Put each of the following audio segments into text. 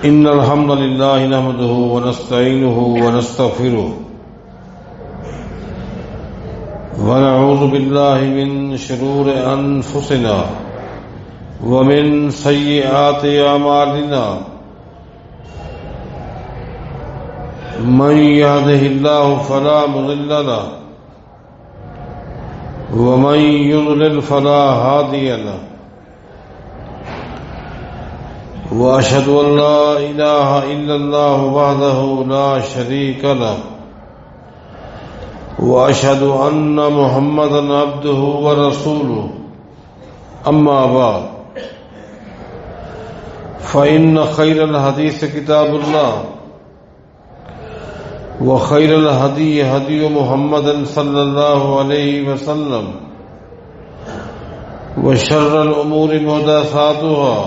إن الحمد لله نحمده ونستعينه ونستغفره ونعوذ بالله من شرور أنفسنا ومن سيئات أعمالنا من يهده الله فلا مضل له ومن يضلل فلا هادي له وأشهد أن لا إله إلا الله وحده لا شريك له وأشهد أن محمدا عبده ورسوله أما بعد فإن خير الحديث كتاب الله وخير الهدي هدي محمد صلى الله عليه وسلم وشر الأمور محدثاتها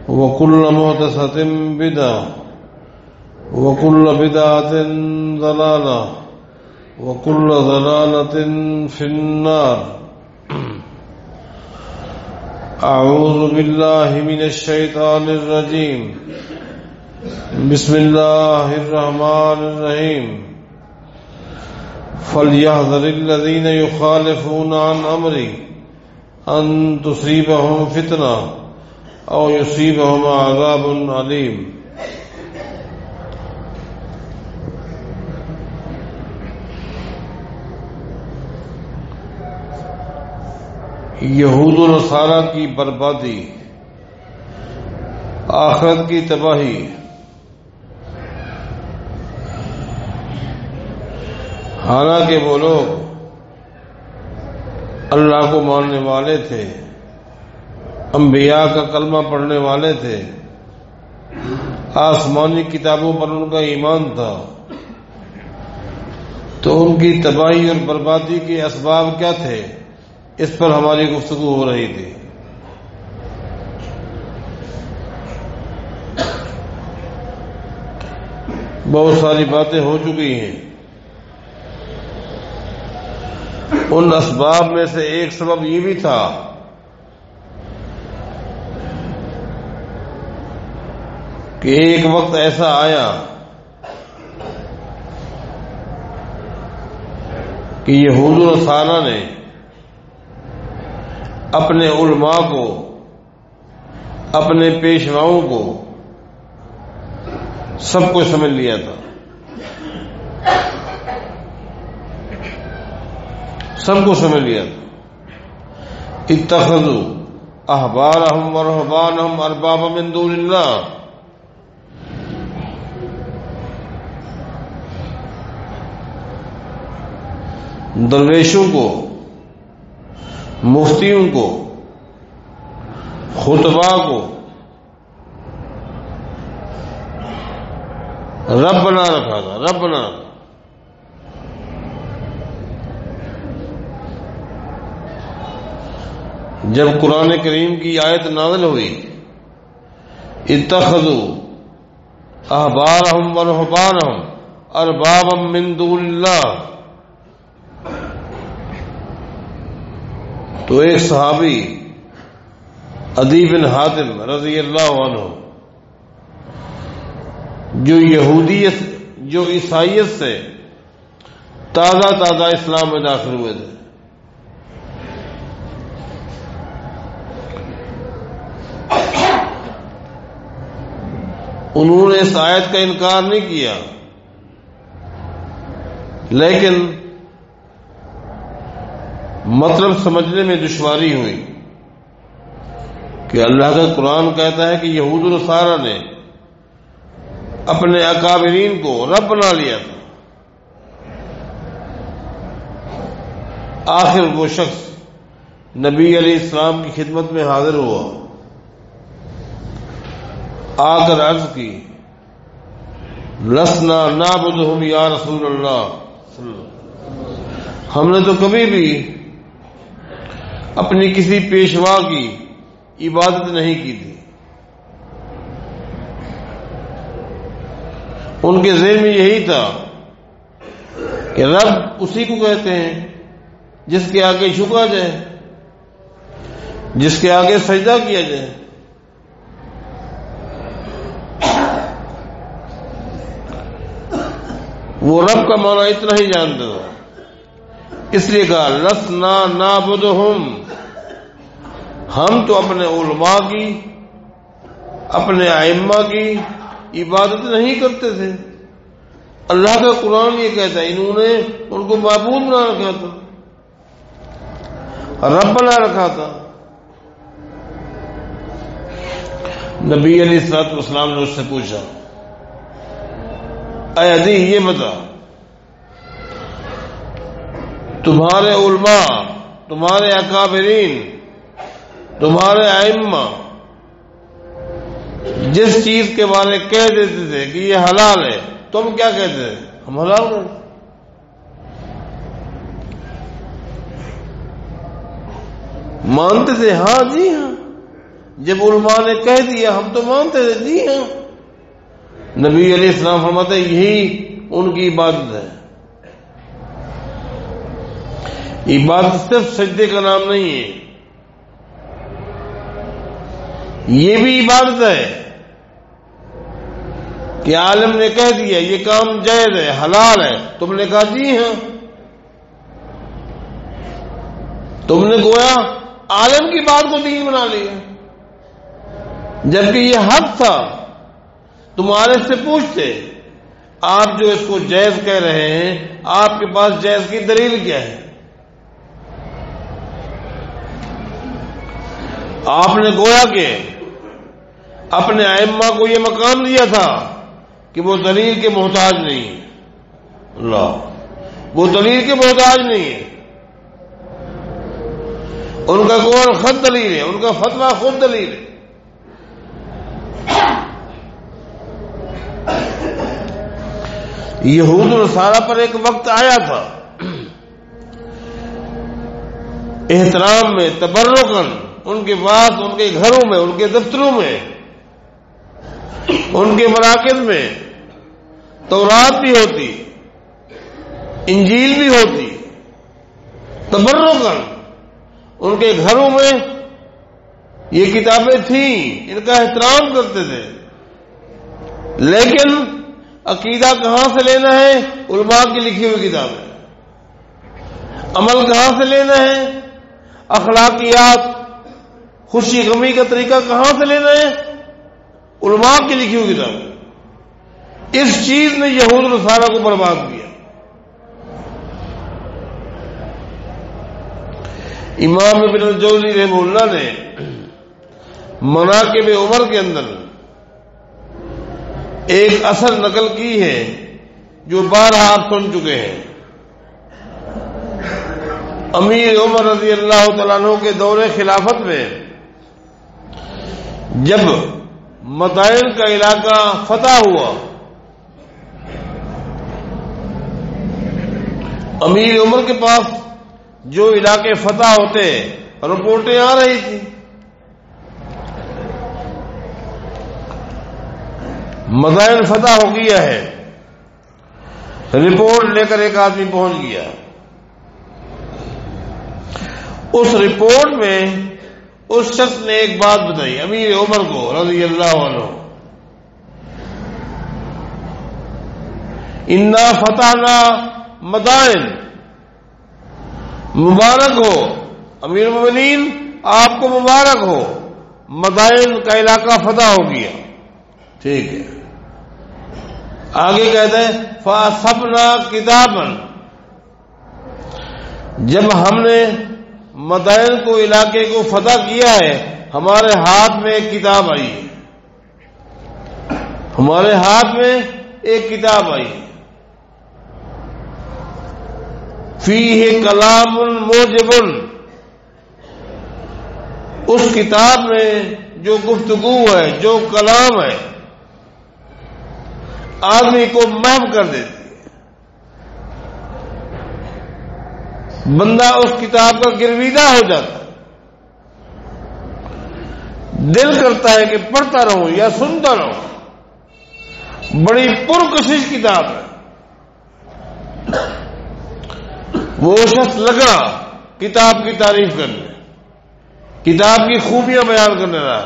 وكل محدثة بدعة وكل بدعة ضلالة وكل ضلالة في النار. أعوذ بالله من الشيطان الرجيم. بسم الله الرحمن الرحيم. فليحذر الذين يخالفون عن أمره أن تصيبهم فتنة أو يصيبهم عذاب عليم. یہود و نصارہ کی بربادی، آخرت کی تباہی، حالانکہ وہ لوگ اللہ کو ماننے والے تھے، انبیاء کا کلمہ پڑھنے والے تھے، آسمانی کتابوں پر ان کا ایمان تھا، تو ان کی تباہی اور بربادی کے اسباب کیا تھے، اس پر ہماری گفتگو ہو رہی تھی. بہت ساری باتیں ہو چکی ہیں. ان اسباب میں سے ایک سبب یہ بھی تھا کہ ایک وقت ایسا آیا کہ یہود و نصارہ نے اپنے علماء کو، اپنے پیشواؤں کو، سب کو سمجھ لیا تھا، سب کو سمجھ لیا تھا. اتخذوا احبارهم ورهبانهم اربابا من دون اللہ. درویشوں کو، مفتیوں کو، خطباء کو رب بنا رکھا تھا، رب بنا. جب قرآن کریم کی آیت نازل ہوئی اتخذوا احبارهم ورهبانهم اربابا من دون اللہ، تو ایک صحابی عدی بن حاتم رضی اللہ عنہ، جو یہودیت، جو عیسائیت سے تازہ اسلام میں داخل ہوئے تھے، انہوں نے اس آیت کا انکار نہیں کیا، لیکن مطلب سمجھنے میں دشواری ہوئی کہ اللہ کا قرآن کہتا ہے کہ یہود و نصارہ نے اپنے اکابرین کو رب بنا لیا تھا. آخر وہ شخص نبی علیہ السلام کی خدمت میں حاضر ہوا، آ کر عرض کی لسنا نعبدہم یا رسول اللہ، ہم نے تو کبھی بھی اپنی کسی پیشوا کی عبادت نہیں کی تھی. ان کے ذہن میں یہی تھا کہ رب اسی کو کہتے ہیں جس کے آگے جھکا جائے، جس کے آگے سجدہ کیا جائے. وہ رب کا معنی اتنا ہی جانتے تھے، اس لیے کہا لسنا نعبدہم، ہم تو اپنے علماء کی، اپنے ائمہ کی عبادت نہیں کرتے تھے۔ اللہ کا قرآن یہ کہتا ہے انہوں نے ان کو معبود بنا رکھا تھا، رب بنا رکھا تھا۔ نبی علیہ الصلوۃ والسلام نے اس سے پوچھا اے عدی یہ بتا، تمہارے علماء، تمہارے اکابرین، تمہارے ائمہ جس چیز کے بارے میں کہہ دیتے تھے کہ یہ حلال ہے، تم کیا کہتے تھے؟ ہم حلال ہیں۔ مانتے تھے؟ ہاں جی ہاں، جب علماء نے کہہ دیا ہم تو مانتے تھے، جی ہاں۔ نبی علیہ السلام فرماتے یہی ان کی عبادت ہے۔ عبادت صرف سجدے کا نام نہیں ہے، یہ بھی عبادت ہے کہ عالم نے کہہ دیا یہ کام جائز ہے، حلال ہے، تم نے کہا جی ہاں، تم نے گویا عالم کی بات کو دین بنا لیا، جبکہ یہ حق تھا۔ تمہارے سے پوچھتے آپ جو اس کو جائز کہہ رہے ہیں، آپ کے پاس جائز کی دلیل کیا ہے؟ آپ نے گویا کہ اپنے ائمہ کو یہ مقام دیا تھا کہ وہ دلیل کے محتاج نہیں ہے، اللہ، وہ دلیل کے محتاج نہیں ہے، ان کا قول خود دلیل ہے، ان کا فتویٰ خود دلیل ہے۔ یہود و نصارہ پر ایک وقت آیا تھا احترام میں، تبرکاً، ان کے پاس، ان کے گھروں میں، ان کے دفتروں میں، ان کے مراکز میں تورات بھی ہوتی، انجیل بھی ہوتی، تبرکاً ان کے گھروں میں یہ کتابیں تھیں، ان کا احترام کرتے تھے، لیکن عقیدہ کہاں سے لینا ہے؟ علماء کی لکھی ہوئی کتابیں۔ عمل کہاں سے لینا ہے؟ اخلاقیات، خوشی غمی کا طریقہ کہاں سے لینا ہے؟ علماء کی لکھی ہوئی کتابیں۔ اس چیز نے یہود و نصارہ کو برباد کیا۔ امام ابن الجوزی رحمہ اللہ نے مناقب عمر کے اندر ایک اثر نقل کی ہے جو بارہا آپ سن چکے ہیں۔ امیر عمر رضی اللہ تعالیٰ عنہ کے دور خلافت میں جب مدائن کا علاقہ فتح ہوا، امیر عمر کے پاس جو علاقے فتح ہوتے رپورٹیں آ رہی تھی، مدائن فتح ہو گیا ہے، رپورٹ لے کر ایک آدمی پہنچ گیا۔ اس رپورٹ میں اس شخص نے ایک بات بتائی امیر عمر کو رضی اللہ عنہ، انا فتحنا مدائن، مبارک ہو امیر المومنین، آپ کو مبارک ہو، مدائن کا علاقہ فتح ہو گیا۔ ٹھیک ہے، آگے کہتے ہیں فَأَصَبْنَا كِتَابًا، جب ہم نے مدائن کو، علاقے کو فتح کیا ہے، ہمارے ہاتھ میں ایک کتاب آئی ہے، ہمارے ہاتھ میں ایک کتاب آئی ہے، فیہ کلام موجب، اس کتاب میں جو گفتگو ہے، جو کلام ہے، آدمی کو محو کر دیتی ہے، بندہ اس کتاب کا گرویدہ ہو جاتا ہے، دل کرتا ہے کہ پڑھتا رہوں یا سنتا رہوں، بڑی پرکشش کتاب ہے۔ وہ شخص لگا کتاب کی تعریف کرنے، کتاب کی خوبیاں بیان کرنے رہا۔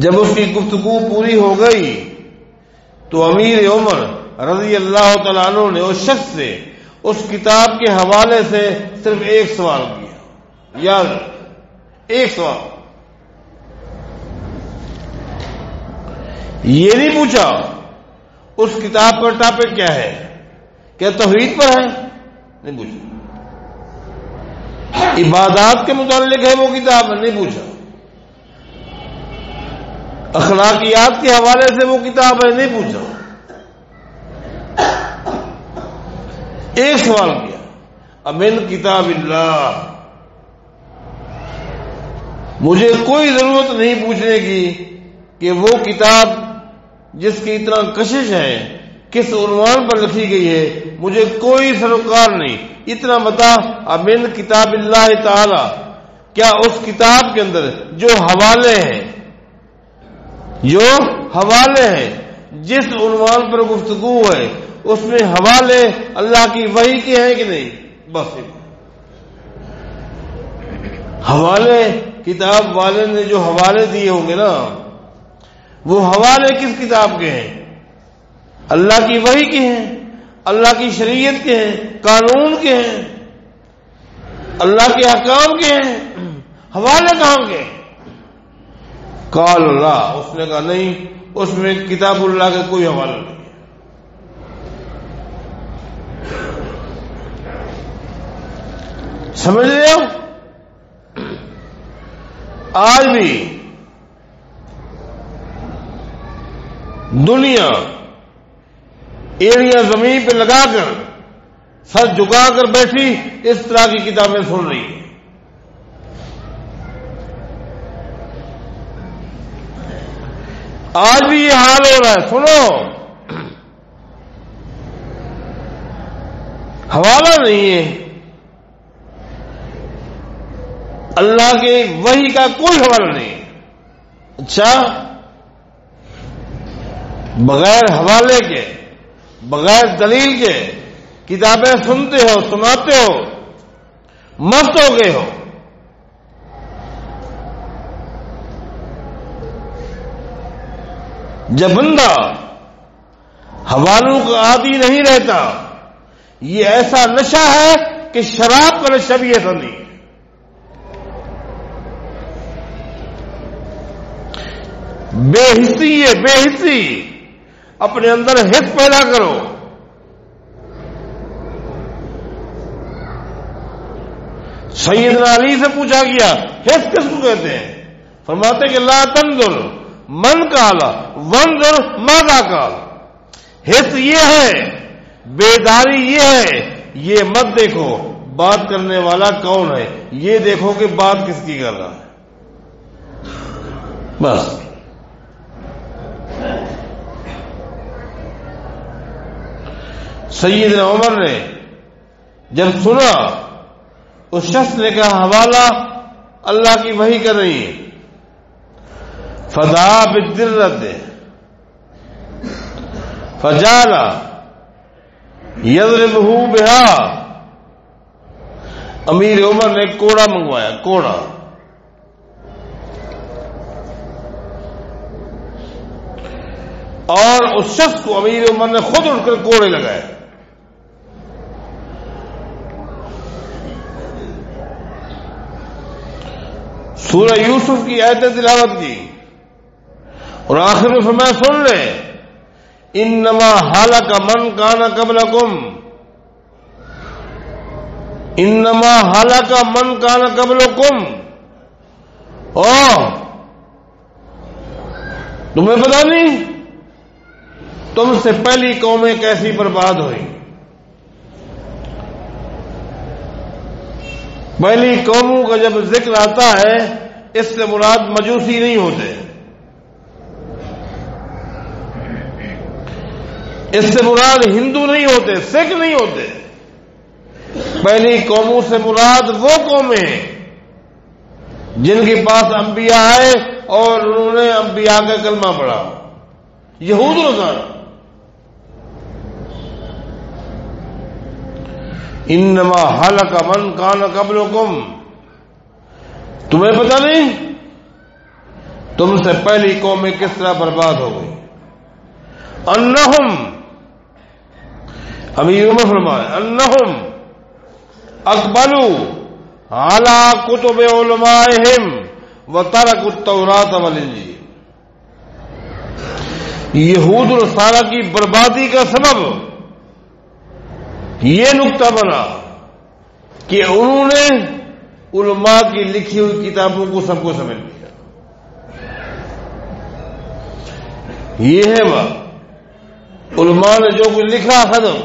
جب اس کی گفتگو پوری ہو گئی تو امیر عمر رضی اللہ تعالیٰ عنہ نے اس شخص سے اس کتاب کے حوالے سے صرف ایک سوال کیا، یاد ایک سوال، یہ نہیں پوچھا اس کتاب کا ٹاپک کیا ہے، کیا توحید پر ہے، نہیں پوچھا، عبادات کے متعلق ہے وہ کتاب، نہیں پوچھا، اخلاقیات کے حوالے سے وہ کتاب ہے، نہیں پوچھا، ایک سوال کیا، امن کتاب اللہ، مجھے کوئی ضرورت نہیں پوچھنے کی کہ وہ کتاب جس کی اتنا کشش ہے کس عنوان پر لکھی گئی ہے، مجھے کوئی سروکار نہیں، اتنا بتا امن کتاب اللہ تعالی، کیا اس کتاب کے اندر جو حوالے ہیں جس عنوان پر گفتگو ہے اس میں حوالے اللہ کی وحی کے ہیں کہ نہیں، بس حوالے کتاب والے نے جو حوالے دیے ہوں گے نا، وہ حوالے کس کتاب کے ہیں، اللہ کی وحی کے ہیں، اللہ کی شریعت کے ہیں، قانون کے ہیں، اللہ کے احکام کے ہیں، حوالے کہاں کے؟ قال اللہ، اس نے کہا نہیں، اس میں کتاب اللہ کا کوئی حوالہ نہیں، سمجھ رہے ہو؟ آج بھی دنیا ایڑیاں زمین پہ لگا کر سر جھکا کر بیٹھی اس طرح کی کتابیں سن رہی ہے، آج بھی یہ حال ہو رہا ہے، سنو، حوالہ نہیں ہے، اللہ کے وحی کا کوئی حوالہ نہیں۔ اچھا، بغیر حوالے کے، بغیر دلیل کے کتابیں سنتے ہو، سناتے ہو، مست ہو گئے ہو۔ جب بندہ حوالوں کا عادی نہیں رہتا، یہ ایسا نشہ ہے کہ شراب کا نشہ بھی ایسا نہیں ہے۔ بے حسی ہے، بے حسی، اپنے اندر حس پیدا کرو۔ سیدنا علی سے پوچھا گیا حس کس کو کہتے ہیں؟ فرماتے کہ لا تنظر من قال وانظر ماذا قال، حس یہ ہے، بیداری یہ ہے، یہ مت دیکھو بات کرنے والا کون ہے، یہ دیکھو کہ بات کس کی کر رہا ہے، بس۔ سیدنا عمر نے جب سنا اس شخص نے کہا حوالہ اللہ کی وحی کا نہیں ہے، فدعا بالدرۃ فجعل یضربہ بہا، امیر عمر نے کوڑا منگوایا، کوڑا، اور اس شخص کو امیر عمر نے خود اٹھ کر کوڑے لگائے۔ سورہ یوسف کی آیت تلاوت کی اور آخر میں فرمایا سن لے، انما ہلک من کان قبلکم، انما ہلک من کان قبلکم، تمہیں پتا نہیں تم سے پہلی قومیں کیسی برباد ہوئی؟ پہلی قوموں کا جب ذکر آتا ہے اس سے مراد مجوسی نہیں ہوتے، اس سے مراد ہندو نہیں ہوتے، سکھ نہیں ہوتے، پہلی قوموں سے مراد وہ قومیں جن کے پاس انبیاء آئے اور انہوں نے انبیاء کا کلمہ پڑھا، یہود نصارا۔ انما ہلک من کان قبلکم، تمہیں پتہ نہیں تم سے پہلی قومیں کس طرح برباد ہو گئی؟ انہم، امیر عمر فرمائے انہم اقبلوا علی کتب علمائہم وترکوا التوراۃ والانجیل. یہود و نصارہ کی بربادی کا سبب یہ نقطہ بنا کہ انہوں نے علماء کی لکھی ہوئی کتابوں کو سب کو سمجھ لیا. یہ ہے بات، علماء نے جو کچھ لکھا ختم.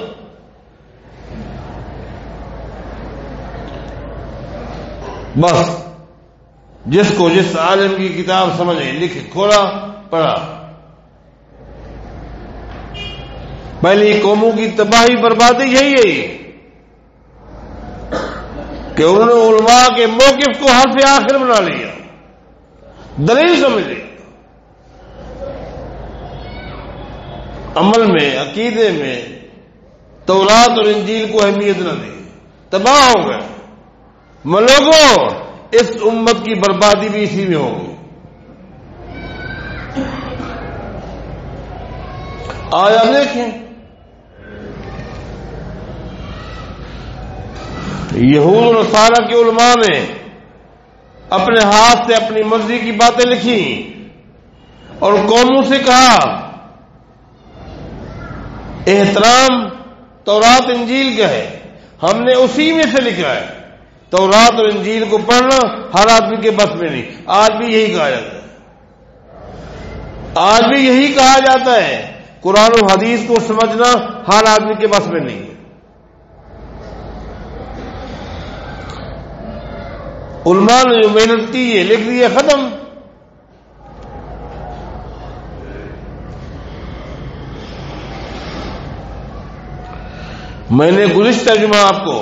بس جس کو جس عالم کی کتاب سمجھے، لکھ کھولا پڑھا. پہلی قوموں کی تباہی بربادی یہی ہے کہ انہوں نے علماء کے موقف کو حد سے آخر بنا لیا، دلیل سمجھ لیا، عمل میں عقیدے میں تورات اور انجیل کو اہمیت نہ دی، تباہ ہو گئے. لوگوں اس امت کی بربادی بھی اسی میں ہوگی. آج آپ دیکھیں یہود و نصارہ کے علماء نے اپنے ہاتھ سے اپنی مرضی کی باتیں لکھی اور قوموں سے کہا احترام تورات انجیل کا ہے، ہم نے اسی میں سے لکھا ہے. تورات اور انجیل کو پڑھنا ہر آدمی کے بس میں نہیں. آج بھی یہی کہا جاتا ہے، آج بھی یہی کہا جاتا ہے قرآن و حدیث کو سمجھنا ہر آدمی کے بس میں نہیں ہے. علماء نے جو محنت کی ہے لکھ دی ہے، ختم. میں نے گزشتہ جمعہ آپ کو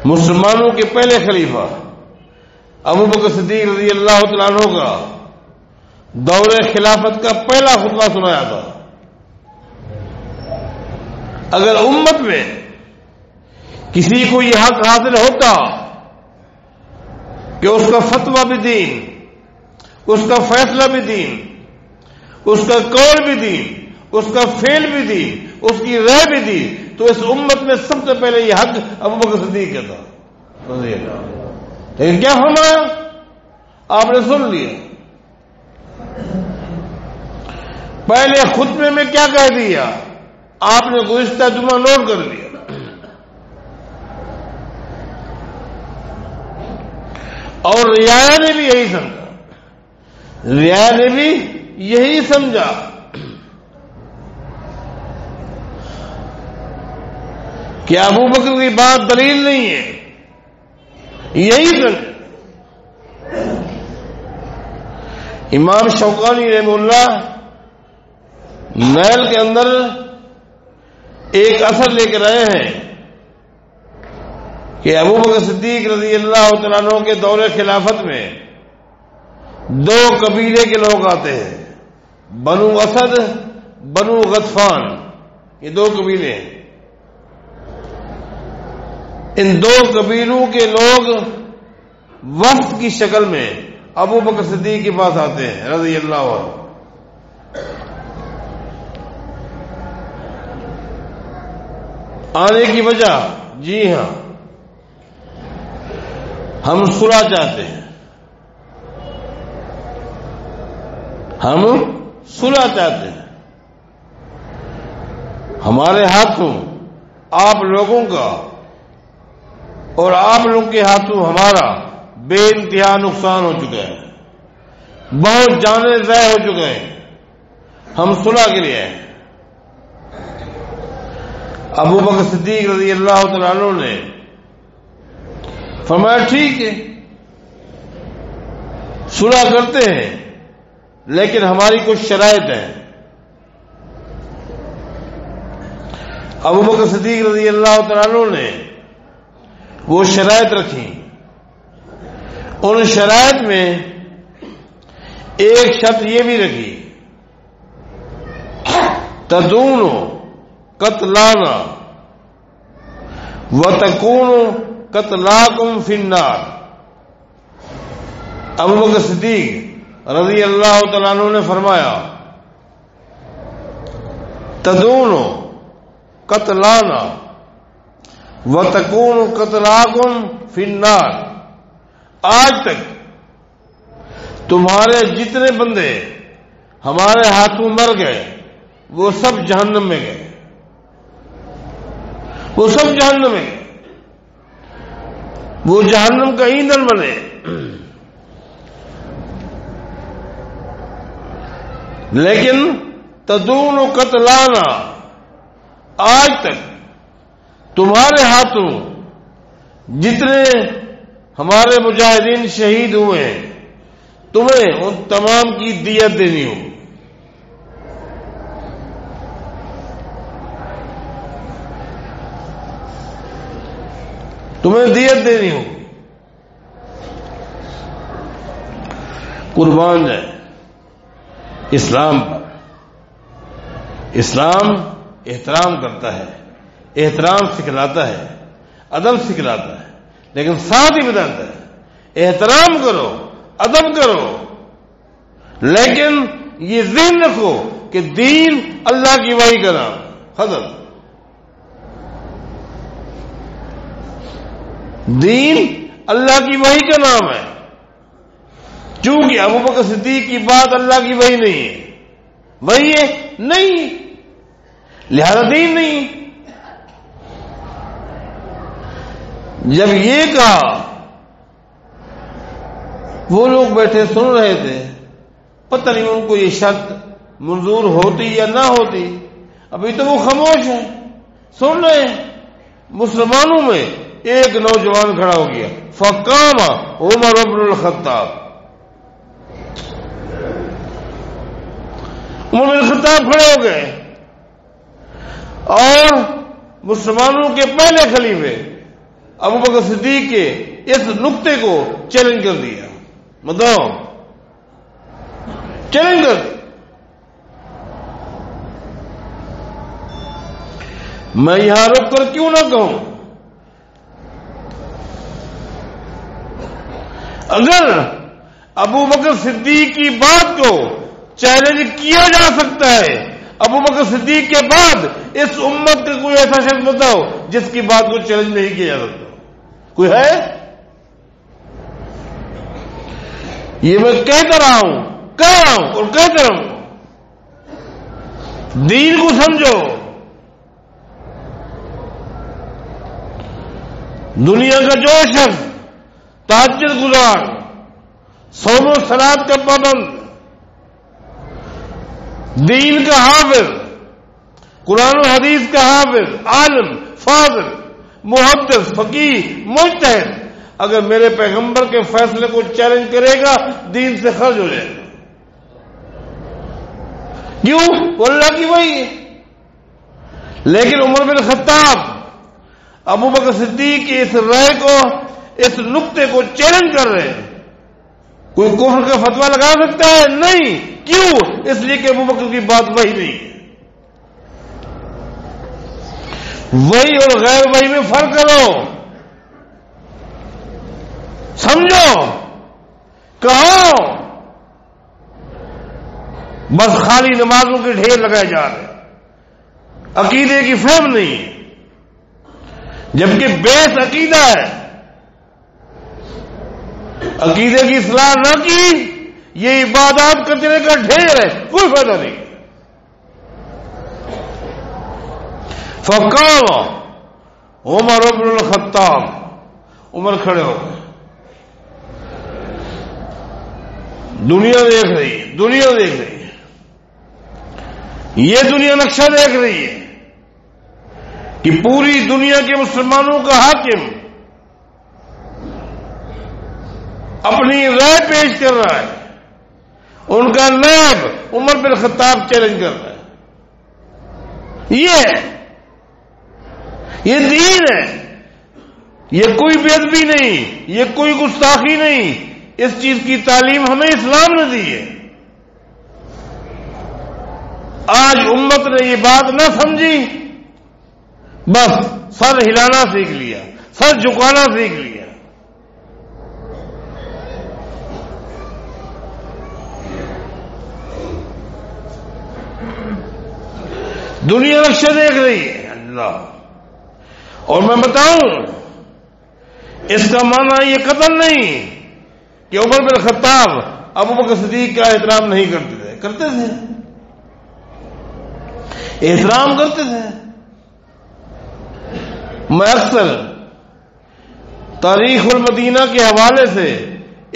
مسلمانوں کے پہلے خلیفہ ابوبکر صدیق رضی اللہ تعالیٰ عنہ کا دور خلافت کا پہلا خطبہ سنایا تھا. اگر امت میں کسی کو یہ حق حاصل ہوتا کہ اس کا فتویٰ بھی دین، اس کا فیصلہ بھی دین، اس کا قول بھی دین، اس کا فعل بھی دین، اس کی رائے بھی دی، تو اس امت میں سب سے پہلے یہ حق ابوبکر صدیق کا تھا رضی اللہ. لیکن کیا فرمایا؟ آپ نے سن لیا. پہلے خطبے میں کیا کہہ دیا آپ نے گزشتہ جمعہ نوٹ کر لیا. اور رعایا نے بھی یہی سمجھا، رعایا نے بھی یہی سمجھا کہ ابوبکر کی بات دلیل نہیں ہے، یہی سمجھا. امام شوکانی رحمہ اللہ نیل کے اندر ایک اثر لے کر آئے ہیں کہ ابوبکر صدیق رضی اللہ تعالیٰ عنہ کے دور خلافت میں دو قبیلے کے لوگ آتے ہیں، بنو اسد، بنو غطفان. یہ دو قبیلے ہیں. ان دو قبیلوں کے لوگ وفد کی شکل میں ابوبکر صدیق کے پاس آتے ہیں رضی اللہ عنہ. آنے کی وجہ، جی ہاں ہم صلح چاہتے ہیں، ہم صلح چاہتے ہیں. ہمارے ہاتھوں آپ لوگوں کا اور آپ لوگوں کے ہاتھوں ہمارا بے انتہا نقصان ہو چکا ہے، بہت جانیں ضائع ہو چکے ہیں، ہم صلح کے لیے آئے. ابوبکر صدیق رضی اللہ تعالیٰ عنہ نے فرمایا ٹھیک ہے صلح کرتے ہیں، لیکن ہماری کچھ شرائط ہیں. ابوبکر صدیق رضی اللہ تعالیٰ عنہ نے وہ شرائط رکھی. ان شرائط میں ایک شرط یہ بھی رکھی تدون قتلانا وتکون قتلاکم فی النار. ابوبکر صدیق رضی اللہ تعالیٰ عنہ نے فرمایا تدون قتلانا وتکون قتلاکم فی النار، آج تک تمہارے جتنے بندے ہمارے ہاتھوں مر گئے وہ سب جہنم میں گئے، وہ سب جہنم میں گئے، وہ جہنم کا ایندھن بنے۔ لیکن تدون قتلانا، آج تک تمہارے ہاتھوں جتنے ہمارے مجاہدین شہید ہوئے ہیں تمہیں ان تمام کی دیت دینی ہوگی۔ تمہیں دیت دینی ہوگی، قربان جائے اسلام پر۔ اسلام احترام کرتا ہے، احترام سکھلاتا ہے، ادب سکھلاتا ہے، لیکن ساتھ ہی بتاتا ہے احترام کرو، ادب کرو، لیکن یہ ذہن رکھو کہ دین اللہ کی وحی کا نام، حضرت دین اللہ کی وحی کا نام ہے۔ چونکہ ابوبکر صدیق کی بات اللہ کی وحی نہیں ہے، وحی ہے نہیں، لہذا دین نہیں۔ جب یہ کہا وہ لوگ بیٹھے سن رہے تھے، پتہ نہیں ان کو یہ شرط منظور ہوتی یا نہ ہوتی، ابھی تو وہ خاموش ہیں، سن رہے ہیں۔ مسلمانوں میں ایک نوجوان کھڑا ہو گیا، فقام عمر بن الخطاب، عمر بن الخطاب کھڑے ہو گئے اور مسلمانوں کے پہلے خلیفے ابوبکر صدیق کے اس نقطے کو چیلنج کر دیا، مطلب چیلنج کر دیا۔ میں یہاں رک کر کیوں نہ کہوں، اگر ابوبکر صدیق کی بات کو چیلنج کیا جا سکتا ہے، ابوبکر صدیق کے بعد اس امت کا کوئی ایسا شخص بتاؤ جس کی بات کو چیلنج نہیں کیا جا سکتا، کوئی ہے؟ یہ میں کہتا رہا ہوں، کہہ رہا ہوں اور کہتا رہوں، دین کو سمجھو۔ دنیا کا جو شخص تہجد گزار، صوم و صلات کا پابند، دین کا حافظ، قرآن و حدیث کا حافظ، عالم، فاضل، محدث، فقیہ، مجتہد، اگر میرے پیغمبر کے فیصلے کو چیلنج کرے گا دین سے خرج ہو جائے گا۔ کیوں؟ وہ اللہ کی وحی ہے۔ لیکن عمر بن خطاب ابوبکر صدیق کی اس رائے کو، اس نقطے کو چیلنج کر رہے ہیں۔ کوئی کفر کا فتویٰ لگا سکتا ہے؟ نہیں۔ کیوں؟ اس لیے کہ ابوبکر کی بات وحی نہیں ہے۔ وحی اور غیر وحی میں فرق کرو، سمجھو، کہو۔ بس خالی نمازوں کے ڈھیر لگائے جا رہے ہیں، عقیدے کی فہم نہیں، جبکہ بیس عقیدہ ہے۔ عقیدے کی اصلاح نہ کی، یہ عبادات کچرے کا ڈھیر ہے، کوئی فائدہ نہیں۔ فقام عمر بن الخطاب، عمر کھڑے ہو گئے، دنیا دیکھ رہی ہے، دنیا دیکھ رہی ہے، یہ دنیا نقشہ دیکھ رہی ہے کہ پوری دنیا کے مسلمانوں کا حاکم اپنی رائے پیش کر رہا ہے، ان کا نائب عمر بن خطاب چیلنج کر رہا ہے۔ یہ دین ہے، یہ کوئی بے ادبی نہیں، یہ کوئی گستاخی نہیں، اس چیز کی تعلیم ہمیں اسلام نے دی ہے۔ آج امت نے یہ بات نہ سمجھی، بس سر ہلانا سیکھ لیا، سر جھکانا سیکھ لیا۔ دنیا نقشہ دیکھ رہی ہے اللہ۔ اور میں بتاؤں اس کا معنی یہ قطعاً نہیں کہ عمر بن خطاب ابو بکر صدیق کا احترام نہیں کرتے تھے، کرتے تھے، احترام کرتے تھے۔ میں اکثر تاریخ المدینہ کے حوالے سے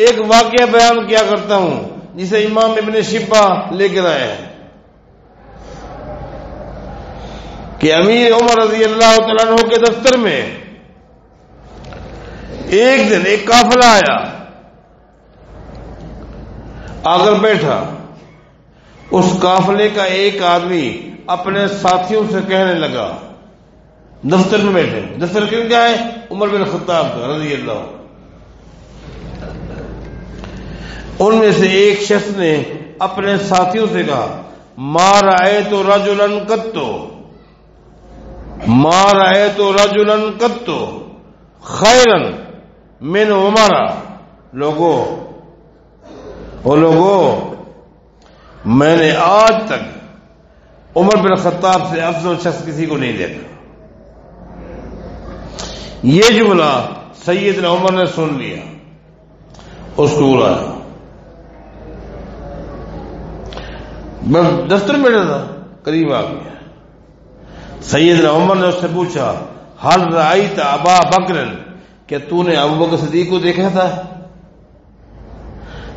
ایک واقعہ بیان کیا کرتا ہوں جسے امام ابن شبہ لے کر آئے ہیں کہ امیر عمر رضی اللہ تعالیٰ عنہ کے دفتر میں ایک دن ایک قافلہ آیا، آ کر بیٹھا۔ اس قافلے کا ایک آدمی اپنے ساتھیوں سے کہنے لگا، دفتر میں بیٹھے، دفتر کیوں کیا ہے؟ عمر بن خطاب کا رضی اللہ۔ ان میں سے ایک شخص نے اپنے ساتھیوں سے کہا، ما رأیت رجلا قط ما رأیت رجلا قط خیرا من عمر۔ لوگوں میں نے آج تک عمر بن خطاب سے افضل شخص کسی کو نہیں دیکھا۔ یہ جملہ سیدنا عمر نے سن لیا، اس کو اڑایا۔ میں دفتر میں بیٹھا تھا، قریب آ گیا، سیدنا عمر نے اس سے پوچھا، ہل رأیت ابا بکر، کیا تو نے ابو بکر صدیق کو دیکھا تھا؟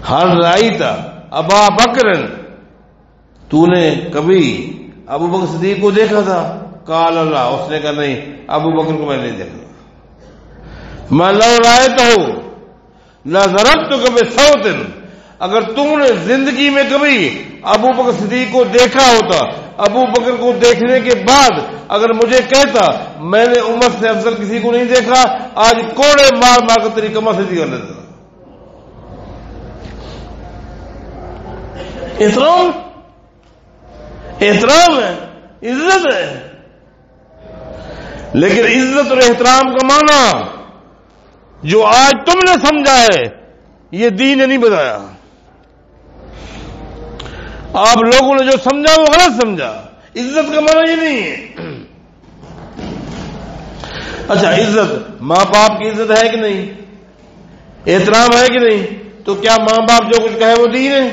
ہل رأیت ابا بکر، تو نے کبھی ابو بکر صدیق کو دیکھا تھا؟ قال اللہ، اس نے کہا نہیں، ابو بکر کو میں نہیں دیکھا۔ میں لو رأیتہ لضربتک بصوت، اگر تم نے زندگی میں کبھی ابو بکر صدیق کو دیکھا ہوتا، ابو بکر کو دیکھنے کے بعد اگر مجھے کہتا میں نے عمر سے افضل کسی کو نہیں دیکھا، آج کوڑے مار مار کر تیری کمر سے کر لیتا۔ احترام ہے، عزت ہے، لیکن عزت اور احترام کا معنی جو آج تم نے سمجھا ہے یہ دین نے نہیں بتایا۔ آپ لوگوں نے جو سمجھا وہ غلط سمجھا۔ عزت کا معنی یہ نہیں ہے۔ اچھا، عزت ماں باپ کی عزت ہے کہ نہیں؟ احترام ہے کہ نہیں؟ تو کیا ماں باپ جو کچھ کہے وہ دین ہے؟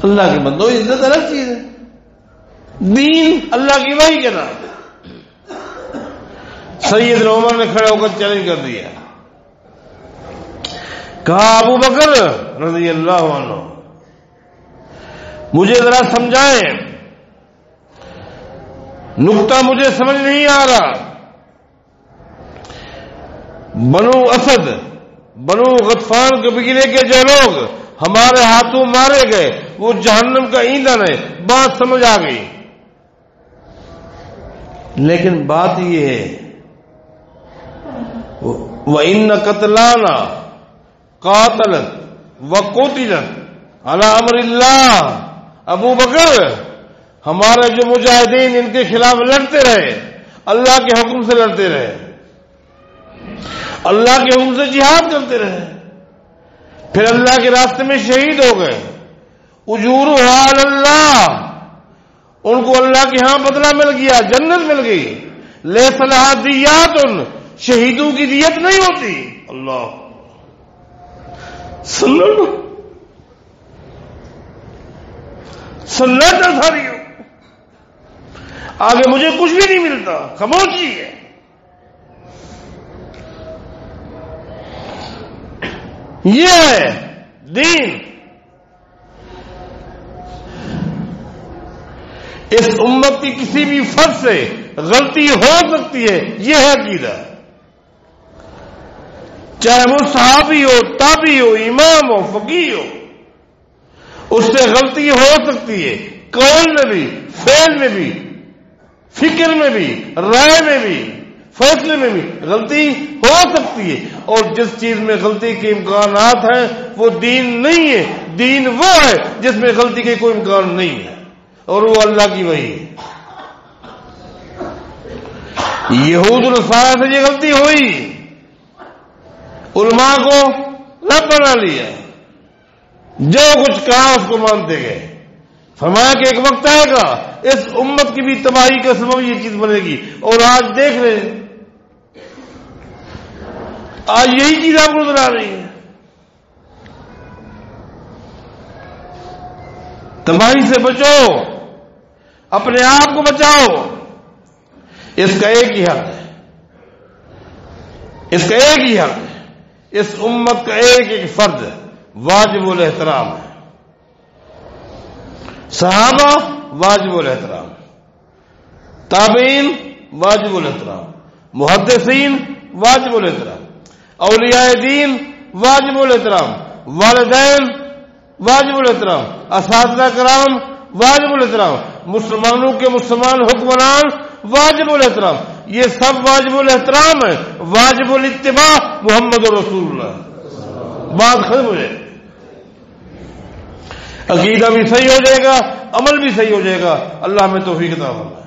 اللہ کے بندو، عزت الگ چیز ہے، دین اللہ کی وحی کے نام۔ سیدنا عمر نے کھڑے ہو کر چیلنج کر دیا، کہا ابو بکر رضی اللہ عنہ مجھے ذرا سمجھائیں، نقطہ مجھے سمجھ نہیں آ رہا۔ بنو اسد، بنو غطفان قبیلے کے جو لوگ ہمارے ہاتھوں مارے گئے وہ جہنم کا ایندھن ہے، بات سمجھ آ گئی، لیکن بات یہ ہے وَإِنَّ قَتْلَانَا قَاتَلَتْ وَقُتِلَتْ عَلَىٰ أَمْرِ اللَّهِ۔ ابو بکر، ہمارے جو مجاہدین ان کے خلاف لڑتے رہے، اللہ کے حکم سے لڑتے رہے، اللہ کے حکم سے جہاد کرتے رہے، پھر اللہ کے راستے میں شہید ہو گئے، اجورھا علی اللہ، ان کو اللہ کے ہاں بدلہ مل گیا، جنت مل گئی۔ لیس لھا دیات، شہیدوں کی دیت نہیں ہوتی۔ اللہ سننا ساری ہو، آگے مجھے کچھ بھی نہیں ملتا، خاموشی ہے۔ یہ ہے دین۔ اس امت کی کسی بھی فرد سے غلطی ہو سکتی ہے، یہ ہے عقیدہ، چاہے وہ صحابی ہو، تابعی ہو، امام ہو، فقیہ ہو، اس سے غلطی ہو سکتی ہے، قول میں بھی، فعل میں بھی، فکر میں بھی، رائے میں بھی، فیصلے میں بھی غلطی ہو سکتی ہے، اور جس چیز میں غلطی کے امکانات ہیں وہ دین نہیں ہے۔ دین وہ ہے جس میں غلطی کے کوئی امکان نہیں ہے، اور وہ اللہ کی وحی ہے۔ یہود و نصارہ سے یہ غلطی ہوئی، علماء کو رب بنا لیا، جو کچھ کہا اس کو مانتے گئے، فرمایا کہ ایک وقت آئے گا اس امت کی بھی تباہی کا سبب یہ چیز بنے گی، اور آج دیکھ رہے ہیں آج یہی چیز آپ کو نظر آ رہی ہے۔ تباہی سے بچو، اپنے آپ کو بچاؤ، اس کا ایک ہی حق ہے، اس کا ایک ہی حق ہے، اس امت کا ایک ایک فرد واجب الاحترام ہے۔ صحابہ واجب الاحترام، تابعین واجب الاحترام، محدثین واجب الاحترام، اولیاء دین واجب الاحترام، والدین واجب الاحترام، اساتذہ کرام واجب الاحترام، مسلمانوں کے مسلمان حکمران واجب الاحترام، یہ سب واجب الاحترام ہے۔ واجب الاتباع محمد رسول اللہ، بات ختم ہو جائے، عقیدہ بھی صحیح ہو جائے گا، عمل بھی صحیح ہو جائے گا۔ اللہ ہمیں توفیق عطا فرمائے۔